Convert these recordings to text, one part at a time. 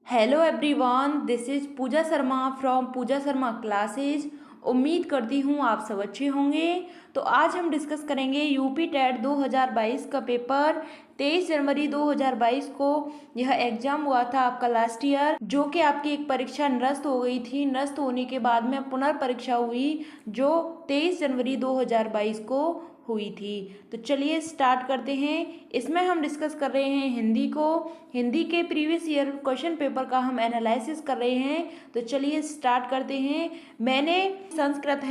Hello everyone, this is Pooja Sharma from Pooja Sharma classes. उम्मीद करती हूँ आप सब अच्छे होंगे। तो आज हम डिस्कस करेंगे यूपी टेट 2022 का पेपर। 23 जनवरी 2022 को यह एग्जाम हुआ था आपका लास्ट ईयर, जो कि आपकी एक परीक्षा निरस्त हो गई थी। निरस्त होने के बाद में पुनर्परीक्षा हुई, जो 23 जनवरी 2022 को हुई थी। तो चलिए स्टार्ट करते हैं। इसमें हम डिस्कस कर रहे हैं हिंदी को। हिंदी के प्रीवियस ईयर क्वेश्चन पेपर का हम एनालिसिस कर रहे हैं। तो चलिए स्टार्ट करते हैं। मैंने संस्कृत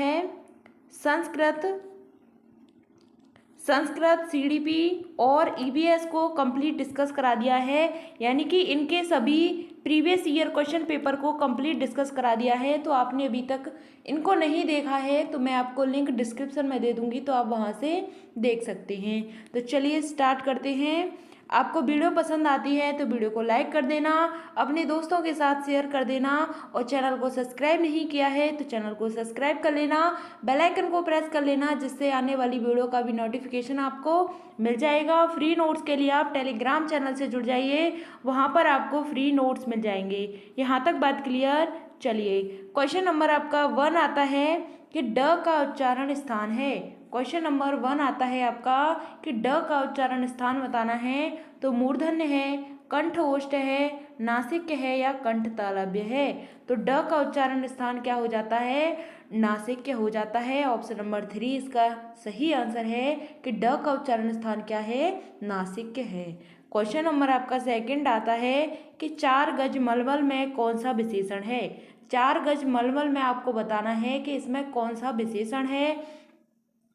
संस्कृत सीडीपी और ईवीएस को कंप्लीट डिस्कस करा दिया है, यानी कि इनके सभी प्रीवियस ईयर क्वेश्चन पेपर को कंप्लीट डिस्कस करा दिया है। तो आपने अभी तक इनको नहीं देखा है तो मैं आपको लिंक डिस्क्रिप्शन में दे दूंगी, तो आप वहां से देख सकते हैं। तो चलिए स्टार्ट करते हैं। आपको वीडियो पसंद आती है तो वीडियो को लाइक कर देना, अपने दोस्तों के साथ शेयर कर देना, और चैनल को सब्सक्राइब नहीं किया है तो चैनल को सब्सक्राइब कर लेना, बेल आइकन को प्रेस कर लेना, जिससे आने वाली वीडियो का भी नोटिफिकेशन आपको मिल जाएगा। फ्री नोट्स के लिए आप टेलीग्राम चैनल से जुड़ जाइए, वहाँ पर आपको फ्री नोट्स मिल जाएंगे। यहाँ तक बात क्लियर। चलिए क्वेश्चन नंबर आपका 1 आता है कि ड का उच्चारण स्थान है। क्वेश्चन नंबर 1 आता है आपका कि ड का उच्चारण स्थान बताना है। तो मूर्धन्य है, कंठ ओष्ठ है, नासिक है या कंठ तालव्य है। तो ड का उच्चारण स्थान क्या हो जाता है? नासिक हो जाता है। ऑप्शन नंबर 3 इसका सही आंसर है कि ड का उच्चारण स्थान क्या है? नासिक है। क्वेश्चन नंबर आपका सेकंड आता है कि 4 गज मलमल में कौन सा विशेषण है। 4 गज मलमल में आपको बताना है कि इसमें कौन सा विशेषण है।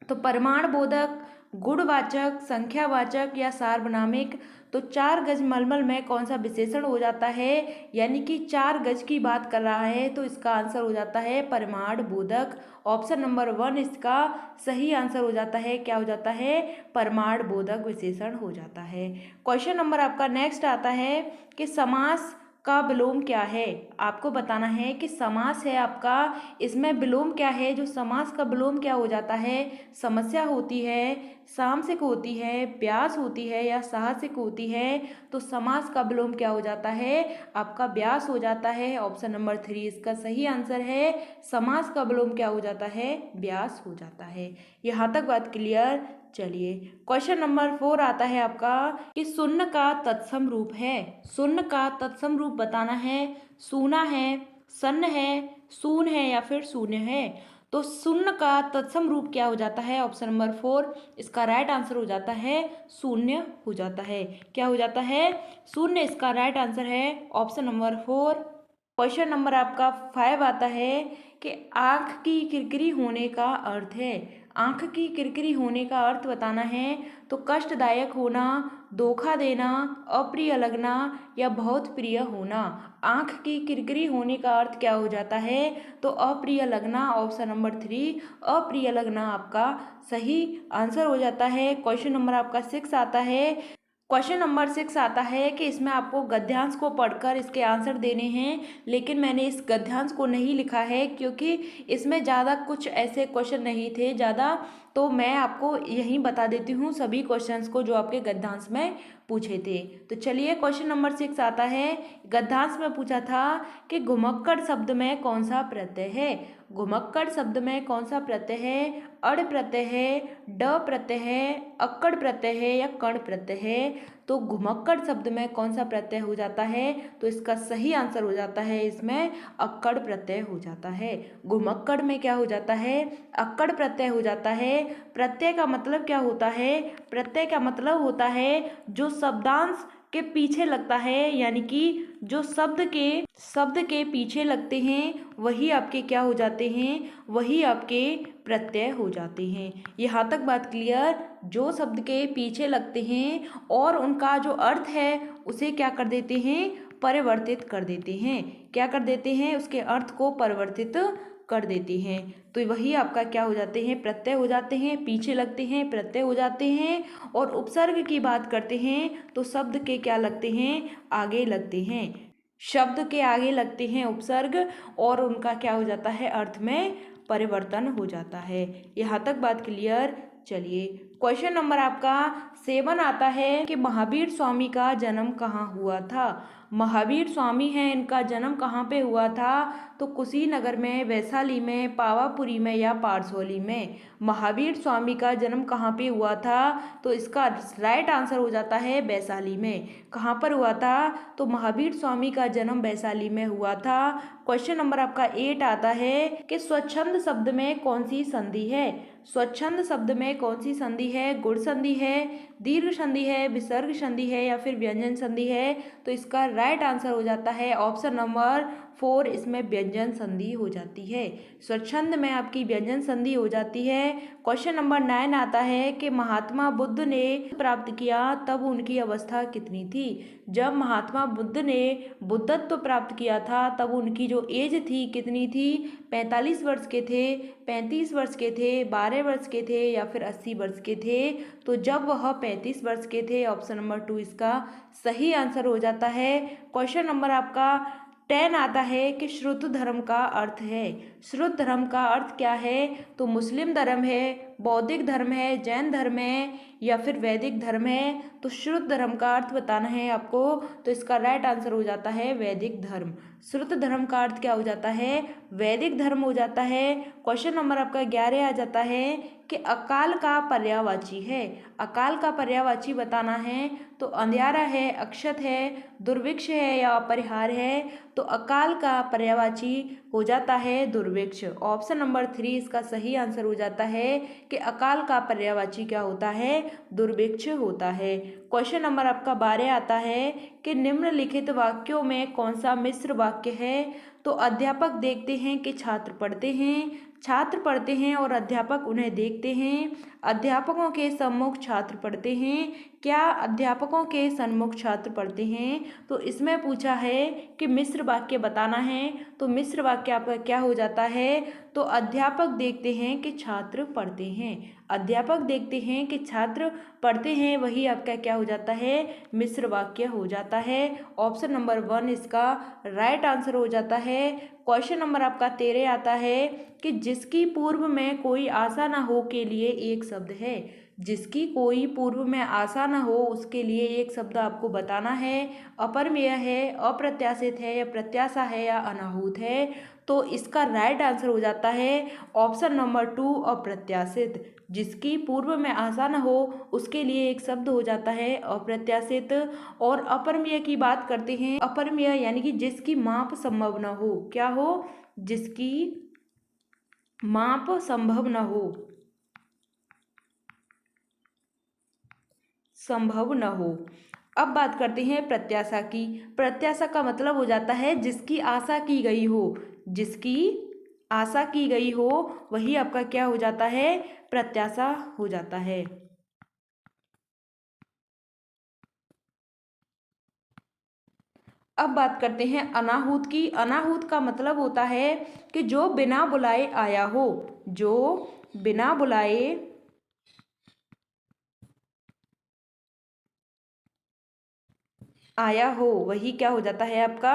तो परिमाण बोधक, गुणवाचक, संख्यावाचक या सार्वनामिक। तो 4 गज मलमल में कौन सा विशेषण हो जाता है, यानी कि 4 गज की बात कर रहा है, तो इसका आंसर हो जाता है परिमाण बोधक। ऑप्शन नंबर 1 इसका सही आंसर हो जाता है। क्या हो जाता है? परिमाण बोधक विशेषण हो जाता है। क्वेश्चन नंबर आपका नेक्स्ट आता है कि समास का विलोम क्या है। आपको बताना है कि समास है आपका, इसमें विलोम क्या है। जो समास का विलोम क्या हो जाता है? समस्या होती है, सामसिक होती है, व्यास होती है या साहसिक होती है। तो समास का विलोम क्या हो जाता है? आपका व्यास हो जाता है। ऑप्शन नंबर 3 इसका सही आंसर है। समास का विलोम क्या हो जाता है? व्यास हो जाता है। यहाँ तक बात क्लियर। चलिए क्वेश्चन नंबर 4 आता है आपका कि शून्य का तत्सम रूप है। शून्य का तत्सम रूप बताना है। सूना है, सन्न है, सून है या फिर शून्य है। तो शून्य का तत्सम रूप क्या हो जाता है? ऑप्शन नंबर 4 इसका राइट आंसर हो जाता है। शून्य हो जाता है। क्या हो जाता है? शून्य इसका राइट आंसर है। Option number 4। क्वेश्चन नंबर आपका 5 आता है कि आंख की किरकिरी होने का अर्थ है। आंख की किरकिरी होने का अर्थ बताना है। तो कष्टदायक होना, धोखा देना, अप्रिय लगना या बहुत प्रिय होना। आंख की किरकिरी होने का अर्थ क्या हो जाता है? तो अप्रिय लगना। ऑप्शन नंबर 3 अप्रिय लगना आपका सही आंसर हो जाता है। क्वेश्चन नंबर आपका 6 आता है। क्वेश्चन नंबर 6 आता है कि इसमें आपको गद्यांश को पढ़कर इसके आंसर देने हैं, लेकिन मैंने इस गद्यांश को नहीं लिखा है क्योंकि इसमें ज़्यादा कुछ ऐसे क्वेश्चन नहीं थे ज़्यादा। तो मैं आपको यहीं बता देती हूँ सभी क्वेश्चंस को जो आपके गद्यांश में पूछे थे। तो चलिए क्वेश्चन नंबर 6 आता है। गद्यांश में पूछा था कि घुमक्कड़ शब्द में कौन सा प्रत्यय है। घुमक्कड़ शब्द में कौन सा प्रत्यय है? अड़ प्रत्यय है, ड प्रत्यय है, अक्कड़ प्रत्यय है या कण प्रत्यय है। तो घुमक्कड़ शब्द में कौन सा प्रत्यय हो जाता है? तो इसका सही आंसर हो जाता है इसमें अक्कड़ प्रत्यय हो जाता है। घुमक्कड़ में क्या हो जाता है? अक्कड़ प्रत्यय हो जाता है। प्रत्यय का मतलब क्या होता है? प्रत्यय का मतलब होता है जो शब्दांश के पीछे लगता है, यानी कि जो शब्द के पीछे लगते हैं वही आपके क्या हो जाते हैं? वही आपके प्रत्यय हो जाते हैं। यहाँ तक बात क्लियर। जो शब्द के पीछे लगते हैं और उनका जो अर्थ है उसे क्या कर देते हैं? परिवर्तित कर देते हैं। क्या कर देते हैं? उसके अर्थ को परिवर्तित कर देते हैं। तो वही आपका क्या हो जाते हैं? प्रत्यय हो जाते हैं। पीछे लगते हैं, प्रत्यय हो जाते हैं। और उपसर्ग की बात करते हैं तो शब्द के क्या लगते हैं? आगे लगते हैं। शब्द के आगे लगते हैं उपसर्ग, और उनका क्या हो जाता है? अर्थ में परिवर्तन हो जाता है। यहाँ तक बात क्लियर। चलिए क्वेश्चन नंबर आपका 7 आता है कि महावीर स्वामी का जन्म कहाँ हुआ था। महावीर स्वामी हैं, इनका जन्म कहाँ पे हुआ था? तो कुशीनगर में, वैशाली में, पावापुरी में या पारसोली में। महावीर स्वामी का जन्म कहाँ पे हुआ था? तो इसका राइट आंसर हो जाता है वैशाली में। कहाँ पर हुआ था? तो महावीर स्वामी का जन्म वैशाली में हुआ था। क्वेश्चन नंबर आपका 8 आता है कि स्वच्छंद शब्द में कौन सी संधि है? स्वच्छंद शब्द में कौन सी संधि है? गुण संधि है, दीर्घ संधि है, विसर्ग संधि है या फिर व्यंजन संधि है? तो इसका राइट आंसर हो जाता है ऑप्शन नंबर 4, इसमें व्यंजन संधि हो जाती है। स्वच्छंद में आपकी व्यंजन संधि हो जाती है। क्वेश्चन नंबर 9 आता है कि महात्मा बुद्ध ने प्राप्त किया तब उनकी अवस्था कितनी थी? जब महात्मा बुद्ध ने बुद्धत्व प्राप्त किया था तब उनकी जो एज थी कितनी थी? 45 वर्ष के थे, 35 वर्ष के थे, 12 वर्ष के थे या फिर 80 वर्ष के थे? तो जब वह 35 वर्ष के थे, ऑप्शन नंबर 2 इसका सही आंसर हो जाता है। क्वेश्चन नंबर आपका 10 आता है कि श्रुत धर्म का अर्थ है। श्रुत धर्म का अर्थ क्या है? तो मुस्लिम धर्म है, बौद्धिक धर्म है, जैन धर्म है या फिर वैदिक धर्म है? तो श्रुत धर्म का अर्थ बताना है आपको, तो इसका राइट आंसर हो जाता है वैदिक धर्म। श्रुत धर्म का अर्थ क्या हो जाता है? वैदिक धर्म हो जाता है। क्वेश्चन नंबर आपका 11 आ जाता है कि अकाल का पर्यायवाची है। अकाल का पर्यायवाची बताना है, तो अंधियारा है, अक्षत है, दुर्भिक्ष है या अपरिहार्य है? तो अकाल का पर्यायवाची हो जाता है दुर्भिक्ष। ऑप्शन नंबर 3 इसका सही आंसर हो जाता है कि अकाल का पर्यायवाची क्या होता है? दुर्भिक्ष होता है। क्वेश्चन नंबर आपका 12 आता है कि निम्नलिखित वाक्यों में कौन सा मिश्र वाक्य है? तो अध्यापक देखते हैं कि छात्र पढ़ते हैं, छात्र पढ़ते हैं और अध्यापक उन्हें देखते हैं, अध्यापकों के सम्मुख छात्र पढ़ते हैं, क्या अध्यापकों के सम्मुख छात्र पढ़ते हैं? तो इसमें पूछा है कि मिश्र वाक्य बताना है, तो मिश्र वाक्य आपका क्या हो जाता है? तो अध्यापक देखते हैं कि छात्र पढ़ते हैं, अध्यापक देखते हैं कि छात्र पढ़ते हैं, वही आपका क्या हो जाता है? मिश्र वाक्य हो जाता है। ऑप्शन नंबर 1 इसका राइट आंसर हो जाता है। क्वेश्चन नंबर आपका 13 आता है कि जिसकी पूर्व में कोई आशा न हो के लिए एक शब्द है। जिसकी कोई पूर्व में आशा न हो उसके लिए एक शब्द आपको बताना है। अपरमेय है, अप्रत्याशित है या प्रत्याशा है या अनाहूत है? तो इसका राइट आंसर हो जाता है ऑप्शन नंबर 2 अप्रत्याशित। जिसकी पूर्व में आशा न हो उसके लिए एक शब्द हो जाता है अप्रत्याशित। और अपरमेय की बात करते हैं। अपरमेय यानी कि जिसकी माप संभव न हो। क्या हो? जिसकी माप संभव न हो, संभव न हो। अब बात करते हैं प्रत्याशा की। प्रत्याशा का मतलब हो जाता है जिसकी आशा की गई हो। जिसकी आशा की गई हो वही आपका क्या हो जाता है? प्रत्याशा हो जाता है। अब बात करते हैं अनाहूत की। अनाहूत का मतलब होता है कि जो बिना बुलाए आया हो। जो बिना बुलाए आया हो वही क्या हो जाता है? आपका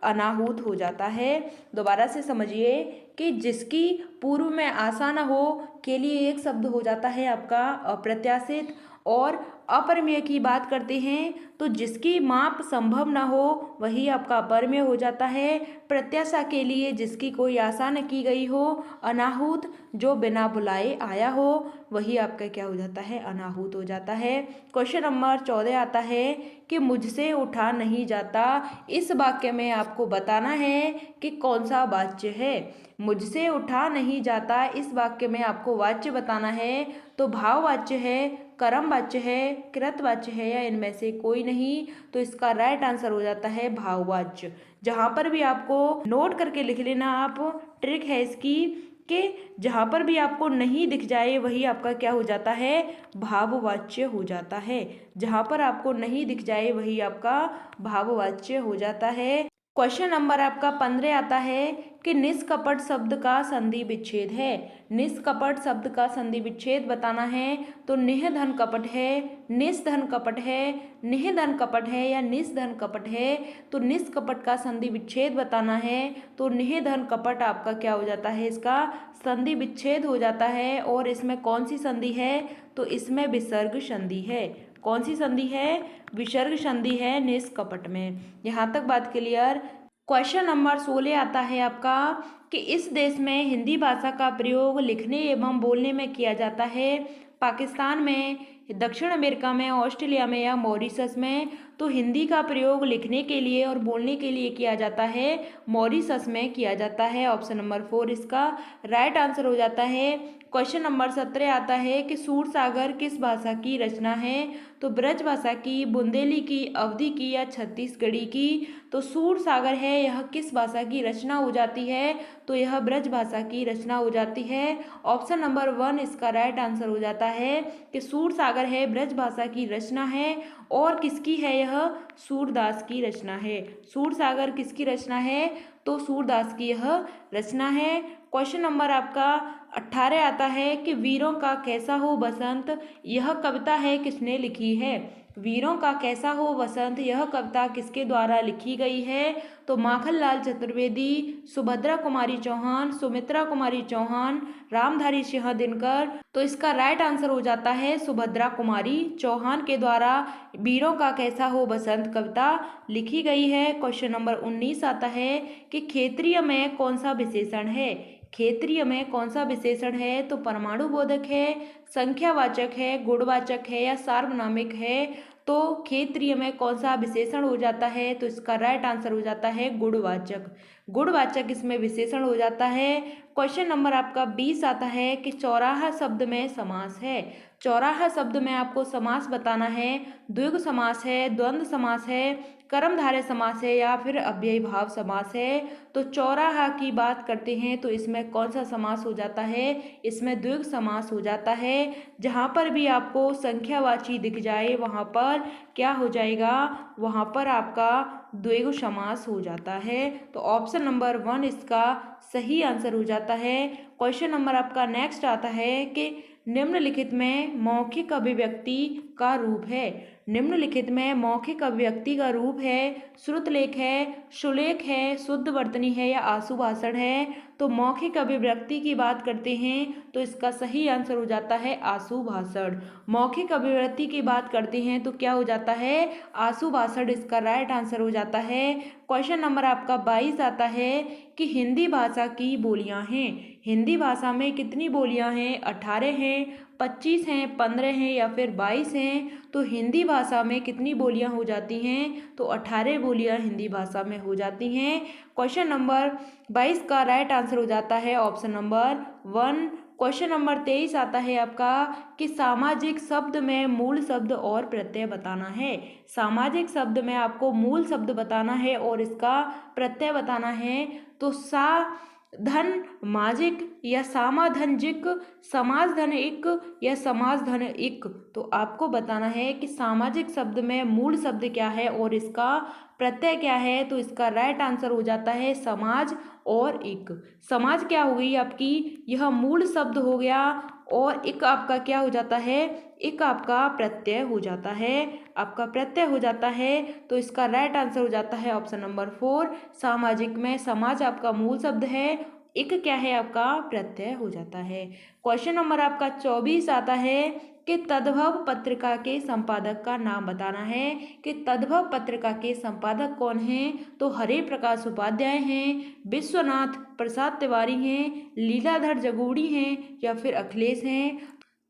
अनाहूत हो जाता है। दोबारा से समझिए कि जिसकी पूर्व में आशा न हो के लिए एक शब्द हो जाता है आपका अप्रत्याशित। और अपरमेय की बात करते हैं तो जिसकी माप संभव न हो वही आपका अपरमेय हो जाता है। प्रत्याशा के लिए जिसकी कोई आशा न की गई हो अनाहूत। जो बिना बुलाए आया हो वही आपका क्या हो जाता है? अनाहूत हो जाता है। क्वेश्चन नंबर 14 आता है कि मुझसे उठा नहीं जाता। इस वाक्य में आपको बताना है कि कौन सा वाच्य है। मुझसे उठा नहीं जाता इस वाक्य में आपको वाच्य बताना है। तो भाववाच्य है, कर्मवाच्य है, कृतवाच्य है या इनमें से कोई नहीं? तो इसका राइट आंसर हो जाता है भाववाच्य। जहाँ पर भी आपको नोट करके लिख लेना आप, ट्रिक है इसकी कि जहाँ पर भी आपको नहीं दिख जाए वही आपका क्या हो जाता है? भाववाच्य हो जाता है। जहाँ पर आपको नहीं दिख जाए वही आपका भाववाच्य हो जाता है। क्वेश्चन नंबर आपका 15 आता है कि निष्कपट शब्द का संधि विच्छेद है। निष्कपट शब्द का संधि विच्छेद बताना है। तो निह धन कपट है, निस धन कपट है, निह धन कपट है या निस धन कपट है? तो निष्कपट का संधि विच्छेद बताना है। तो निह धन कपट आपका क्या हो जाता है? इसका संधि विच्छेद हो जाता है। और इसमें कौन सी संधि है? तो इसमें विसर्ग संधि है। कौन सी संधि है? विसर्ग संधि है निष्कपट में। यहाँ तक बात क्लियर। क्वेश्चन नंबर 16 आता है आपका कि इस देश में हिंदी भाषा का प्रयोग लिखने एवं बोलने में किया जाता है। पाकिस्तान में, दक्षिण अमेरिका में, ऑस्ट्रेलिया में या मॉरिशस में। तो हिंदी का प्रयोग लिखने के लिए और बोलने के लिए किया जाता है, मॉरिशस में किया जाता है। ऑप्शन नंबर 4 इसका राइट आंसर हो जाता है। क्वेश्चन नंबर 17 आता है कि सूरसागर किस भाषा की रचना है? तो ब्रज भाषा की, बुंदेली की, अवधी की या छत्तीसगढ़ी की। तो सूरसागर है यह किस भाषा की रचना हो जाती है? तो यह ब्रज भाषा की रचना हो जाती है। ऑप्शन नंबर 1 इसका राइट आंसर हो जाता है कि सूरसागर है ब्रज भाषा की रचना है। और किसकी है यह? सूरदास की रचना है। सूरसागर किसकी रचना है? तो सूरदास की यह रचना है। क्वेश्चन नंबर आपका 18 आता है कि वीरों का कैसा हो बसंत, यह कविता है किसने लिखी है? वीरों का कैसा हो बसंत यह कविता किसके द्वारा लिखी गई है? तो माखनलाल चतुर्वेदी, सुभद्रा कुमारी चौहान, सुमित्रा कुमारी चौहान, रामधारी सिंह दिनकर। तो इसका राइट आंसर हो जाता है सुभद्रा कुमारी चौहान के द्वारा वीरों का कैसा हो बसंत कविता लिखी गई है। क्वेश्चन नंबर 19 आता है कि क्षेत्रीय में कौन सा विशेषण है? क्षेत्रीय में कौन सा विशेषण है? तो परमाणु बोधक है, संख्यावाचक है, गुणवाचक है या सार्वनामिक है। तो क्षेत्रीय में कौन सा विशेषण हो जाता है? तो इसका राइट आंसर हो जाता है गुणवाचक। गुणवाचक इसमें विशेषण हो जाता है। क्वेश्चन नंबर आपका 20 आता है कि चौराहा शब्द में समास है। चौराहा शब्द में आपको समास बताना है। द्विगु समास है, द्वंद्व समास है, कर्मधारय समास है या फिर अव्ययी भाव समास है। तो चौराहा की बात करते हैं तो इसमें कौन सा समास हो जाता है? इसमें द्विगु समास हो जाता है। जहाँ पर भी आपको संख्यावाची दिख जाए वहाँ पर क्या हो जाएगा? वहाँ पर आपका द्विगु समास हो जाता है। तो ऑप्शन नंबर 1 इसका सही आंसर हो जाता है। क्वेश्चन नंबर आपका नेक्स्ट आता है कि निम्नलिखित में मौखिक अभिव्यक्ति का रूप है। निम्नलिखित में मौखिक अभिव्यक्ति का रूप है श्रुतलेख है, सुलेख है, शुद्ध वर्तनी है या आशु भाषण है। तो मौखिक अभिव्यक्ति की बात करते हैं तो इसका सही आंसर हो जाता है आशु भाषण। मौखिक अभिव्यक्ति की बात करते हैं तो क्या हो जाता है? आशु भाषण इसका राइट आंसर हो जाता है। क्वेश्चन नंबर आपका 22 आता है कि हिंदी भाषा की बोलियां हैं। हिंदी भाषा में कितनी बोलियां हैं? 18 हैं, 25 हैं, 15 हैं या फिर 22 हैं। तो हिंदी भाषा में कितनी बोलियां हो जाती हैं? तो 18 बोलियां हिंदी भाषा में हो जाती हैं। क्वेश्चन नंबर 22 का राइट आंसर हो जाता है ऑप्शन नंबर 1। क्वेश्चन नंबर 23 आता है आपका कि सामाजिक शब्द में मूल शब्द और प्रत्यय बताना है। सामाजिक शब्द में आपको मूल शब्द बताना है और इसका प्रत्यय बताना है। तो सा धन माजिक या सामाधनजिक, समाजधन इक या समाजधन इक। तो आपको बताना है कि सामाजिक शब्द में मूल शब्द क्या है और इसका प्रत्यय क्या है। तो इसका राइट आंसर हो जाता है समाज और इक। समाज क्या हो गई आपकी? यह मूल शब्द हो गया और इक आपका क्या हो जाता है? इक आपका प्रत्यय हो जाता है। आपका प्रत्यय हो जाता है तो इसका राइट आंसर हो जाता है ऑप्शन नंबर 4। सामाजिक में समाज आपका मूल शब्द है, इक क्या है? आपका प्रत्यय हो जाता है। क्वेश्चन नंबर आपका 24 आता है कि तद्भव पत्रिका के संपादक का नाम बताना है। कि तद्भव पत्रिका के संपादक कौन हैं? तो हरे प्रकाश उपाध्याय हैं, विश्वनाथ प्रसाद तिवारी हैं, लीलाधर जगूड़ी हैं या फिर अखिलेश हैं।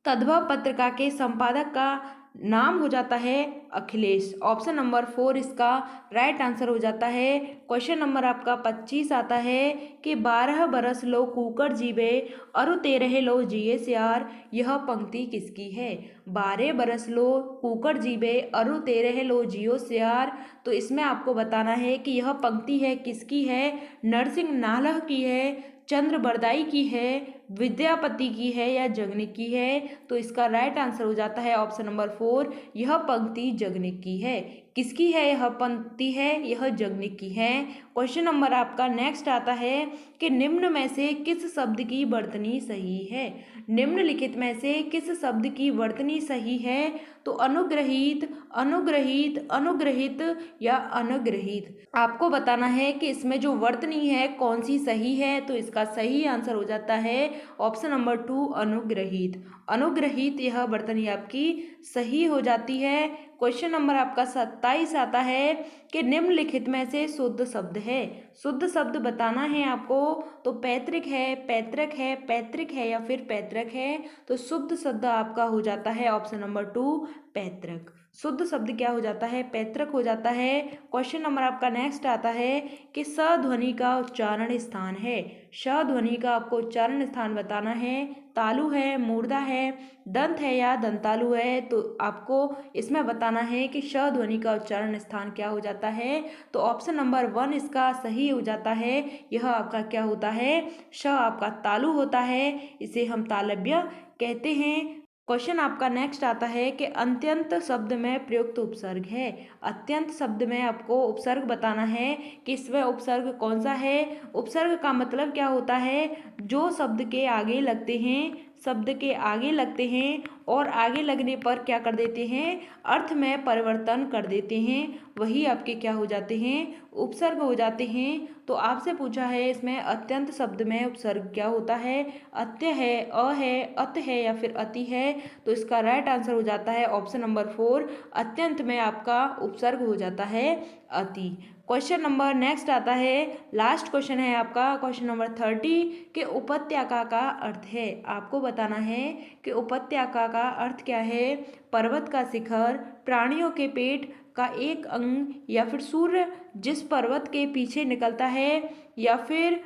तद्भव पत्रिका के संपादक का नाम हो जाता है अखिलेश। ऑप्शन नंबर 4 इसका राइट आंसर हो जाता है। क्वेश्चन नंबर आपका 25 आता है कि 12 बरस लो कुकर जीवे अरु 13 लो जिए सियार, यह पंक्ति किसकी है? 12 बरस लो कुकर जीवे अरु 13 लो जियो सियार। तो इसमें आपको बताना है कि यह पंक्ति है किसकी है? नरसिंह नालह की है, चंद्र बरदाई की है, विद्यापति की है या जगनिक की है। तो इसका राइट आंसर हो जाता है ऑप्शन नंबर 4। यह पंक्ति जगनिक की है। किसकी है यह पंक्ति? है यह जगनिक की है। क्वेश्चन नंबर आपका नेक्स्ट आता है कि निम्न में से किस शब्द की वर्तनी सही है? निम्नलिखित में से किस शब्द की वर्तनी सही है? तो अनुग्रहित, अनुग्रहित, अनुग्रहित या अनुग्रहित। आपको बताना है कि इसमें जो वर्तनी है कौन सी सही है, तो इसका सही आंसर हो जाता है ऑप्शन नंबर 2 अनुग्रहित। अनुग्रहित यह वर्तनी आपकी सही हो जाती है। क्वेश्चन नंबर आपका 27 आता है कि निम्नलिखित में से शुद्ध शब्द है। शुद्ध शब्द बताना है आपको, तो पैतृक है, पैतृक है, पैतृक है या फिर पैतृक है। तो शुद्ध शब्द आपका हो जाता है ऑप्शन नंबर 2 पैतृक। शुद्ध शब्द क्या हो जाता है, पैतृक हो जाता है। क्वेश्चन नंबर आपका नेक्स्ट आता है कि स ध्वनि का उच्चारण स्थान है। श ध्वनि का आपको उच्चारण स्थान बताना है। तालु है, मूर्धा है, दंत है या दंतालु है। तो आपको इसमें बताना है कि श ध्वनि का उच्चारण स्थान क्या हो जाता है। तो ऑप्शन नंबर 1 इसका सही हो जाता है। यह आपका क्या होता है, श आपका तालु होता है, इसे हम तालव्य कहते हैं। क्वेश्चन आपका नेक्स्ट आता है कि अत्यंत शब्द में प्रयुक्त उपसर्ग है। अत्यंत शब्द में आपको उपसर्ग बताना है कि इसमें उपसर्ग कौन सा है। उपसर्ग का मतलब क्या होता है, जो शब्द के आगे लगते हैं, शब्द के आगे लगते हैं और आगे लगने पर क्या कर देते हैं, अर्थ में परिवर्तन कर देते हैं, वही आपके क्या हो जाते हैं, उपसर्ग हो जाते हैं। तो आपसे पूछा है इसमें अत्यंत शब्द में उपसर्ग क्या होता है, अत्य है, अ है, अत है या फिर अति है। तो इसका राइट आंसर हो जाता है ऑप्शन नंबर 4 अत्यंत में आपका उपसर्ग हो जाता है अति। क्वेश्चन नंबर नेक्स्ट आता है, लास्ट क्वेश्चन है आपका क्वेश्चन नंबर 30 कि उपत्यका का अर्थ है। आपको बताना है कि उपत्यका का अर्थ क्या है। पर्वत का शिखर, प्राणियों के पेट का एक अंग या फिर सूर्य जिस पर्वत के पीछे निकलता है या फिर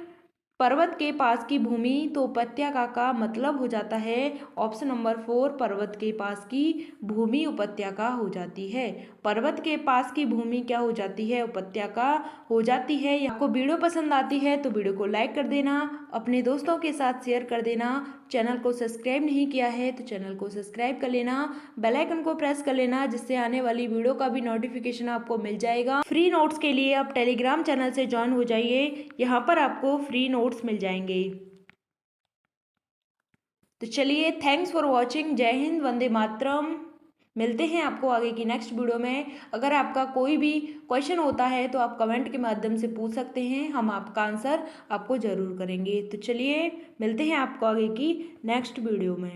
पर्वत के पास की भूमि। तो उपत्यका का मतलब हो जाता है ऑप्शन नंबर 4 पर्वत के पास की भूमि उपत्यका हो जाती है। पर्वत के पास की भूमि क्या हो जाती है, उपत्यका हो जाती है। आपको वीडियो पसंद आती है तो वीडियो को लाइक कर देना, अपने दोस्तों के साथ शेयर कर देना। चैनल को सब्सक्राइब नहीं किया है तो चैनल को सब्सक्राइब कर लेना, बेल आइकन को प्रेस कर लेना, जिससे आने वाली वीडियो का भी नोटिफिकेशन आपको मिल जाएगा। फ्री नोट्स के लिए आप टेलीग्राम चैनल से ज्वाइन हो जाइए, यहाँ पर आपको फ्री नोट्स मिल जाएंगे। तो चलिए, थैंक्स फॉर वॉचिंग। जय हिंद, वंदे मातरम। मिलते हैं आपको आगे की नेक्स्ट वीडियो में। अगर आपका कोई भी क्वेश्चन होता है तो आप कमेंट के माध्यम से पूछ सकते हैं, हम आपका आंसर आपको ज़रूर करेंगे। तो चलिए, मिलते हैं आपको आगे की नेक्स्ट वीडियो में।